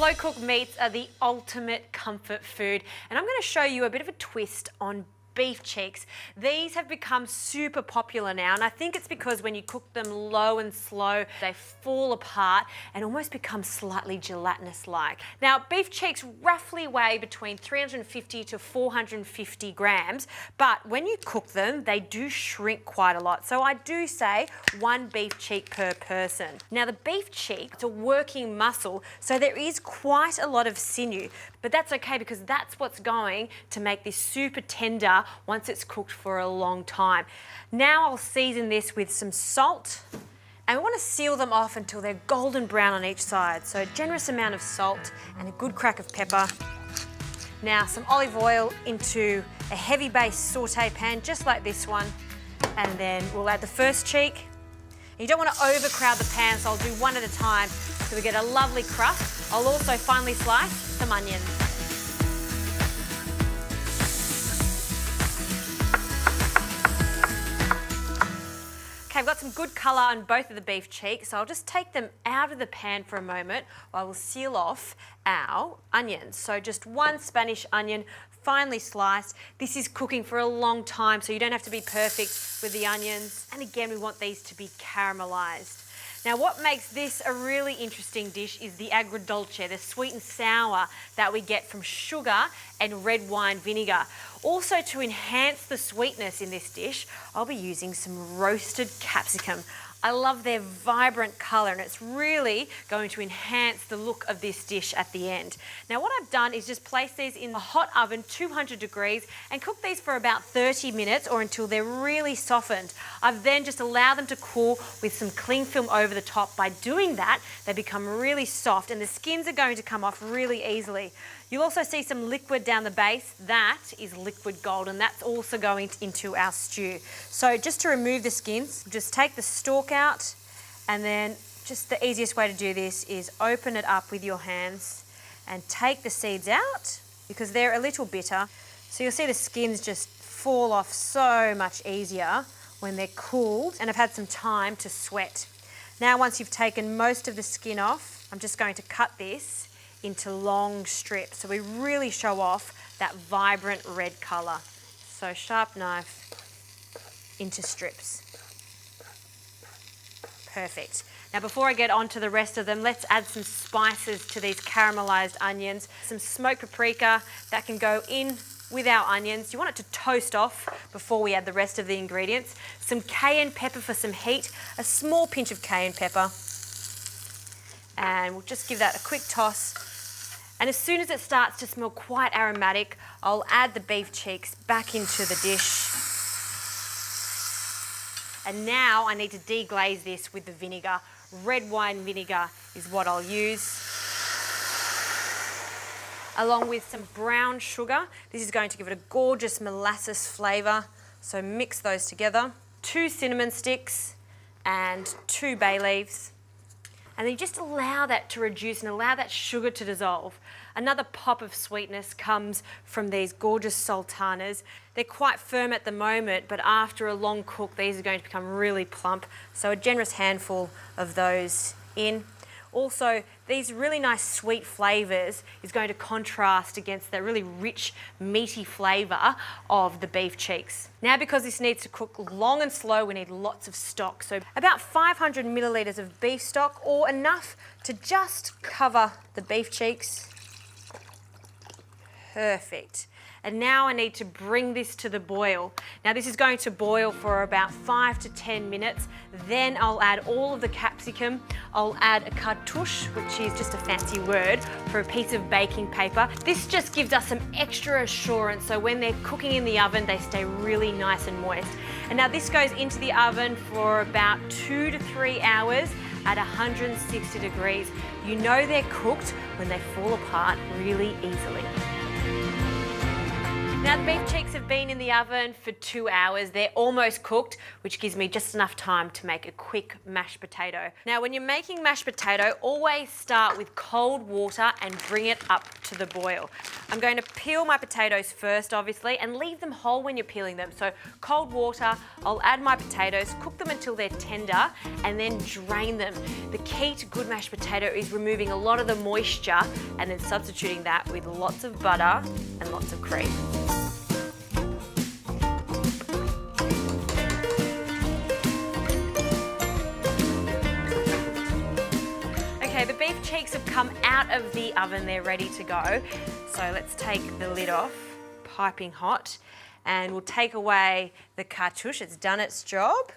Slow cooked meats are the ultimate comfort food, and I'm going to show you a bit of a twist on beef cheeks. These have become super popular now, and I think it's because when you cook them low and slow, they fall apart and almost become slightly gelatinous like. Now, beef cheeks roughly weigh between 350 to 450 grams, but when you cook them, they do shrink quite a lot. So I do say 1 beef cheek per person. Now, the beef cheek, it's a working muscle, so there is quite a lot of sinew, but that's okay because that's what's going to make this super tender once it's cooked for a long time. Now I'll season this with some salt, and we want to seal them off until they're golden brown on each side. So a generous amount of salt and a good crack of pepper. Now some olive oil into a heavy base saute pan just like this one, and then we'll add the first cheek. You don't want to overcrowd the pan, so I'll do one at a time so we get a lovely crust. I'll also finely slice some onions. Okay, I've got some good colour on both of the beef cheeks, so I'll just take them out of the pan for a moment while we'll seal off our onions. So just 1 Spanish onion, finely sliced. This is cooking for a long time, so you don't have to be perfect with the onions. And again, we want these to be caramelised. Now, what makes this a really interesting dish is the Agrodolce, the sweet and sour that we get from sugar and red wine vinegar. Also, to enhance the sweetness in this dish, I'll be using some roasted capsicum. I love their vibrant colour, and it's really going to enhance the look of this dish at the end. Now, what I've done is just place these in a hot oven, 200 degrees, and cook these for about 30 minutes or until they're really softened. I've then just allowed them to cool with some cling film over the top. By doing that, they become really soft and the skins are going to come off really easily. You'll also see some liquid down the base. That is liquid gold, and that's also going into our stew. So just to remove the skins, just take the stalk out, and then just the easiest way to do this is open it up with your hands and take the seeds out because they're a little bitter. So you'll see the skins just fall off so much easier when they're cooled and have had some time to sweat. Now, once you've taken most of the skin off, I'm just going to cut this into long strips so we really show off that vibrant red colour. So sharp knife into strips. Perfect. Now, before I get on to the rest of them, let's add some spices to these caramelised onions. Some smoked paprika that can go in with our onions. You want it to toast off before we add the rest of the ingredients. Some cayenne pepper for some heat, a small pinch of cayenne pepper, and we'll just give that a quick toss. And as soon as it starts to smell quite aromatic, I'll add the beef cheeks back into the dish. And now I need to deglaze this with the vinegar. Red wine vinegar is what I'll use, along with some brown sugar. This is going to give it a gorgeous molasses flavour. So mix those together. 2 cinnamon sticks and 2 bay leaves. And then you just allow that to reduce and allow that sugar to dissolve. Another pop of sweetness comes from these gorgeous sultanas. They're quite firm at the moment, but after a long cook, these are going to become really plump. So a generous handful of those in. Also, these really nice sweet flavours is going to contrast against the really rich, meaty flavour of the beef cheeks. Now, because this needs to cook long and slow, we need lots of stock. So about 500 millilitres of beef stock, or enough to just cover the beef cheeks. Perfect. And now I need to bring this to the boil. Now, this is going to boil for about 5 to 10 minutes. Then I'll add all of the capsicum. I'll add a cartouche, which is just a fancy word for a piece of baking paper. This just gives us some extra assurance, so when they're cooking in the oven, they stay really nice and moist. And now this goes into the oven for about 2 to 3 hours at 160 degrees. You know they're cooked when they fall apart really easily. Now the beef cheeks have been in the oven for 2 hours. They're almost cooked, which gives me just enough time to make a quick mashed potato. Now when you're making mashed potato, always start with cold water and bring it up to the boil. I'm going to peel my potatoes first, obviously, and leave them whole when you're peeling them. So cold water, I'll add my potatoes, cook them until they're tender, and then drain them. The key to good mashed potato is removing a lot of the moisture and then substituting that with lots of butter and lots of cream. Okay, the beef cheeks have come out of the oven, they're ready to go. So let's take the lid off, piping hot, and we'll take away the cartouche. It's done its job.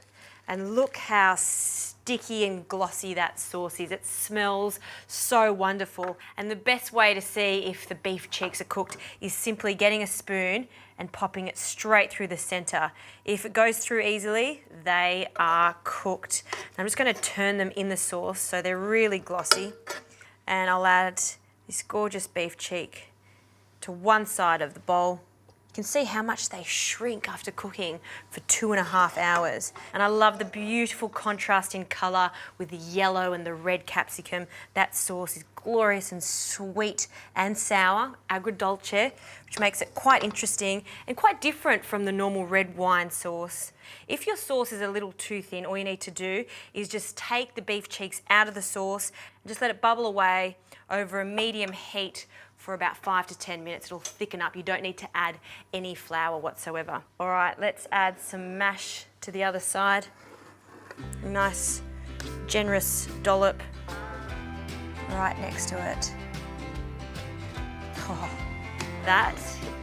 And look how sticky and glossy that sauce is. It smells so wonderful. And the best way to see if the beef cheeks are cooked is simply getting a spoon and popping it straight through the centre. If it goes through easily, they are cooked. I'm just going to turn them in the sauce so they're really glossy. And I'll add this gorgeous beef cheek to one side of the bowl. You can see how much they shrink after cooking for 2.5 hours. And I love the beautiful contrast in colour with the yellow and the red capsicum. That sauce is glorious and sweet and sour, Agrodolce, which makes it quite interesting and quite different from the normal red wine sauce. If your sauce is a little too thin, all you need to do is just take the beef cheeks out of the sauce and just let it bubble away over a medium heat for about 5 to 10 minutes. It'll thicken up. You don't need to add any flour whatsoever. All right, let's add some mash to the other side. A nice, generous dollop right next to it. Oh, that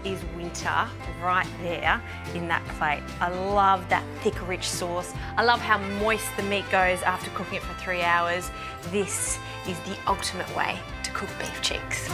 is winter right there in that plate. I love that thick, rich sauce. I love how moist the meat goes after cooking it for 3 hours. This is the ultimate way to cook beef cheeks.